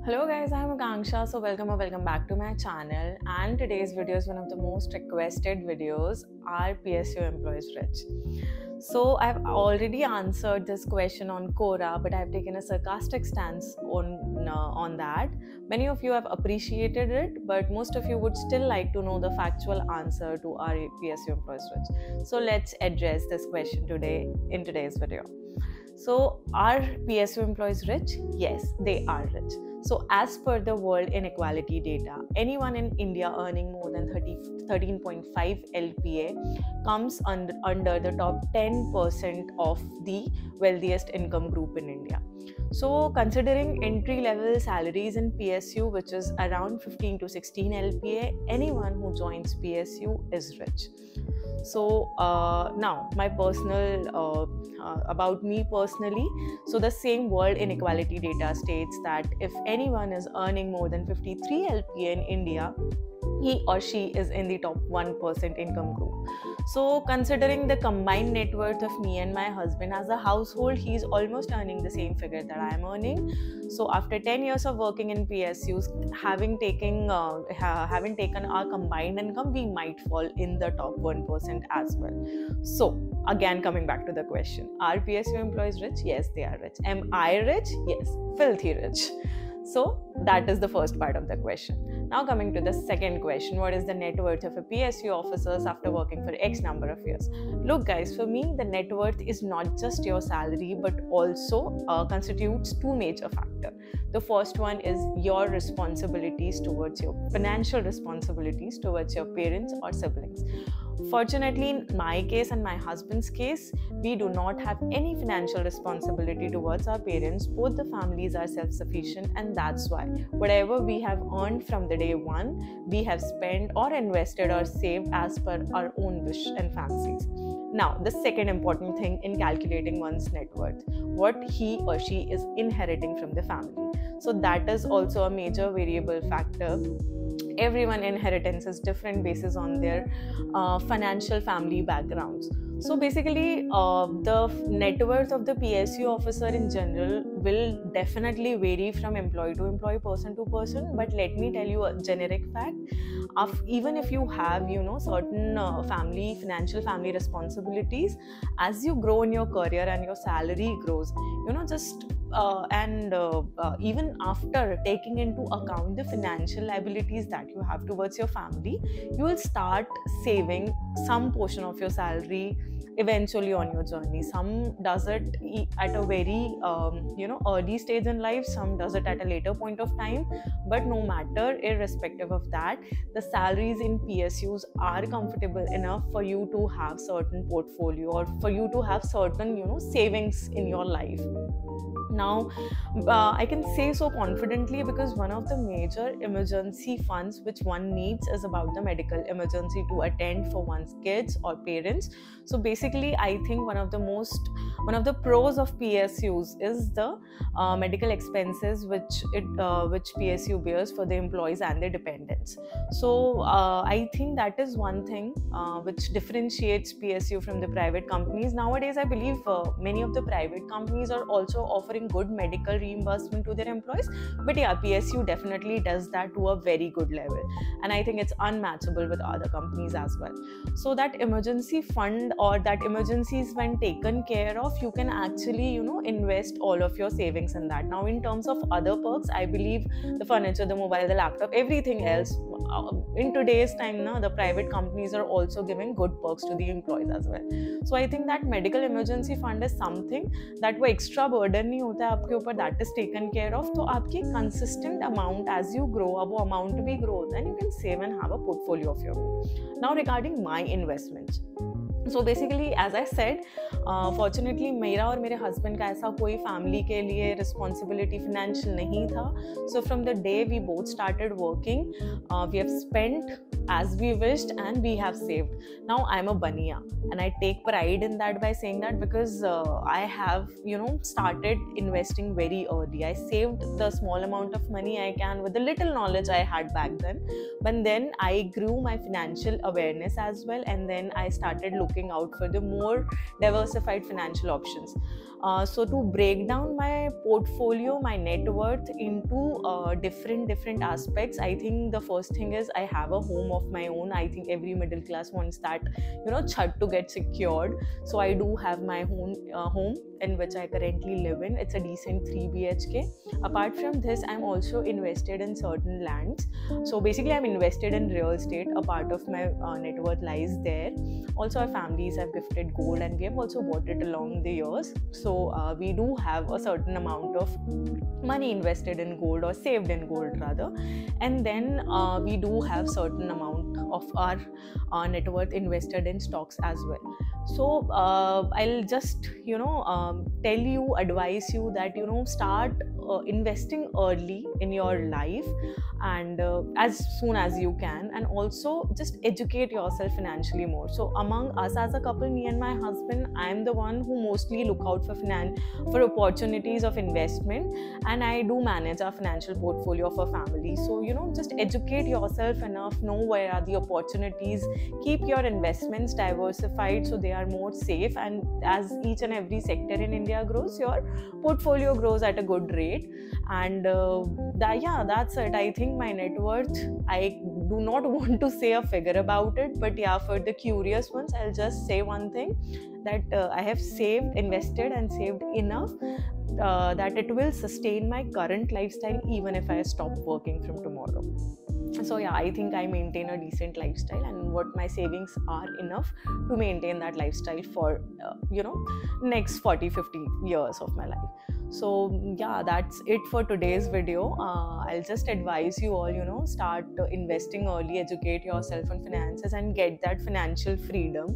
Hello guys, I'm Akanksha. So welcome or welcome back to my channel. And today's video is one of the most requested videos. Are PSU employees rich? So I've already answered this question on Quora, but I've taken a sarcastic stance on that. Many of you have appreciated it, but most of you would still like to know the factual answer to are PSU employees rich. So let's address this question today in today's video. So, are PSU employees rich? Yes, they are rich. So, as per the World Inequality data, anyone in India earning more than 13.5 LPA comes under the top 10% of the wealthiest income group in India. So, considering entry level salaries in PSU, which is around 15 to 16 LPA, anyone who joins PSU is rich. So now my personal about me personally. So the same World Inequality data states that if anyone is earning more than 53 LPA in India, he or she is in the top 1% income group. So considering the combined net worth of me and my husband as a household, he's almost earning the same figure that I am earning. So after 10 years of working in PSUs, having taken our combined income, we might fall in the top 1% as well. So again, coming back to the question, are PSU employees rich? Yes, they are rich. Am I rich? Yes, filthy rich. So that is the first part of the question. Now coming to the second question, what is the net worth of a PSU officers after working for X number of years? Look guys, for me the net worth is not just your salary but also constitutes two major factors. The first one is your responsibilities towards your financial responsibilities towards your parents or siblings. Fortunately, in my case and my husband's case, we do not have any financial responsibility towards our parents. Both the families are self-sufficient, and that's why whatever we have earned from the day one, we have spent or invested or saved as per our own wish and fancies. Now, the second important thing in calculating one's net worth, what he or she is inheriting from the family. So that is also a major variable factor. Everyone inheritance is different basis on their financial family backgrounds. So basically the net worth of the PSU officer in general will definitely vary from employee to employee, person to person. But let me tell you a generic fact, even if you have certain financial family responsibilities, as you grow in your career and your salary grows, even after taking into account the financial liabilities that you have towards your family, you will start saving some portion of your salary eventually on your journey. Some does it at a very early stage in life, some does it at a later point of time, but no matter, irrespective of that, the salaries in PSUs are comfortable enough for you to have certain portfolio or for you to have certain savings in your life. Now, I can say so confidently because one of the major emergency funds which one needs is about the medical emergency to attend for one's kids or parents. So basically, I think one of the pros of PSUs is the medical expenses which PSU bears for the employees and their dependents. So I think that is one thing which differentiates PSU from the private companies. Nowadays, I believe many of the private companies are also offering good medical reimbursement to their employees, but yeah, PSU definitely does that to a very good level, and I think it's unmatchable with other companies as well. So that emergency fund or that emergencies, when taken care of, you can actually invest all of your savings in that. Now, in terms of other perks, I believe the furniture, the mobile, the laptop, everything else, in today's time now, the private companies are also giving good perks to the employees as well. So I think that medical emergency fund is something that वो extra burden नहीं होता है आपके ऊपर, that is taken care of. तो आपकी consistent amount as you grow, अब वो amount भी grow होता है, and you can save and have a portfolio of your own. Now regarding my investments, so basically as I said, fortunately मेरा और मेरे husband का ऐसा कोई family के लिए responsibility financial नहीं था. So from the day we both started working, we have spent as we wished and we have saved. Now I'm a baniya and I take pride in that by saying that because I have started investing very early. I saved the small amount of money I can with the little knowledge I had back then, but then I grew my financial awareness as well, and then I started looking out for the more diversified financial options. So to break down my portfolio, my net worth into different aspects, I think the first thing is I have a home of my own. I think every middle class wants that, chhat to get secured. So I do have my own home in which I currently live in. It's a decent 3 BHK. Apart from this, I'm also invested in certain lands. So basically, I'm invested in real estate. A part of my net worth lies there. Also, our families have gifted gold, and we have also bought it along the years. So we do have a certain amount of money invested in gold, or saved in gold rather. And then we do have certain amount of our net worth invested in stocks as well. So I'll just tell you, advise you that start investing early in your life, and as soon as you can, and also just educate yourself financially more. So among us as a couple, me and my husband, I'm the one who mostly look out for opportunities of investment, and I do manage our financial portfolio of our family. So just educate yourself enough, know where are the opportunities, keep your investments diversified so they are more safe, and as each and every sector in India grows, your portfolio grows at a good rate. And that's it. I think my net worth, I do not want to say a figure about it, but for the curious ones, I'll just say one thing, that I have invested and saved enough that it will sustain my current lifestyle even if I stop working from tomorrow. So I think I maintain a decent lifestyle, and what my savings are enough to maintain that lifestyle for next 40-50 years of my life. So that's it for today's video. I'll just advise you all, start investing early, educate yourself on finances, and get that financial freedom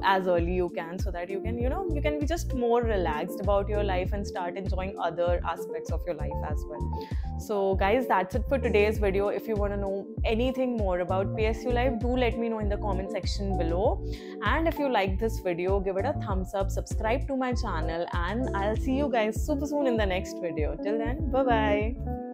as early you can, so that you can be just more relaxed about your life and start enjoying other aspects of your life as well. So guys, that's it for today's video. If you want to know anything more about PSU Life, do let me know in the comment section below. And if you like this video, give it a thumbs up, subscribe to my channel, and I'll see you guys super soon in the next video. Till then, bye bye.